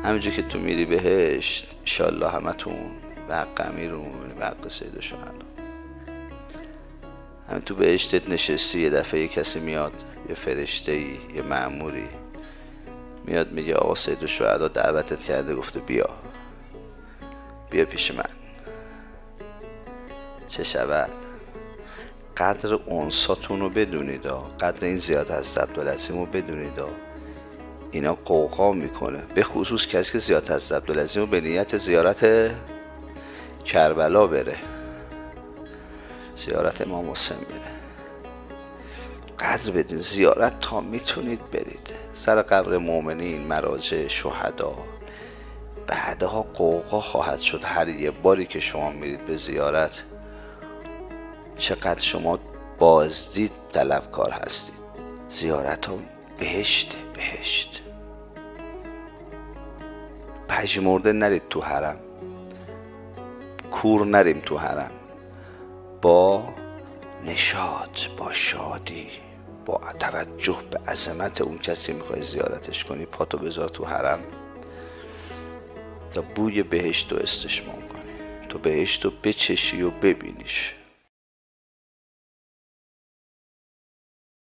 همینجور که تو میری بهشت انشالله همتون به حق امیرون به حق سید شهدا. همین تو بهشتت نشستی، یه دفعه یه کسی میاد، یه فرشته‌ای، یه مأموری میاد میگه آقا سید شهدا دعوتت کرده، گفته بیا پیش من. چه شود؟ قدر انساتون رو بدونید، قدر این زیاد حضرت عبدالعظیم رو بدونید. اینا قوقا میکنه، به خصوص کسی که زیاد حضرت عبدالعظیم رو به نیت زیارت کربلا بره، زیارت امام حسین بره. قدر بدون زیارت تا میتونید برید سر قبر مؤمنین، مراجع شهدا. بعدها قوقا خواهد شد هر یه باری که شما میرید به زیارت، چقدر شما بازدید طلبکار هستید. زیارت ها بهشت. پژمرده نرید تو حرم، کور نریم تو حرم. با نشاط، با شادی، با توجه به عظمت اون کسی که میخوای زیارتش کنی، پاتو بذار تو حرم تا بوی بهشت رو استشمام کنی، تو بهشت رو بچشی و ببینیش.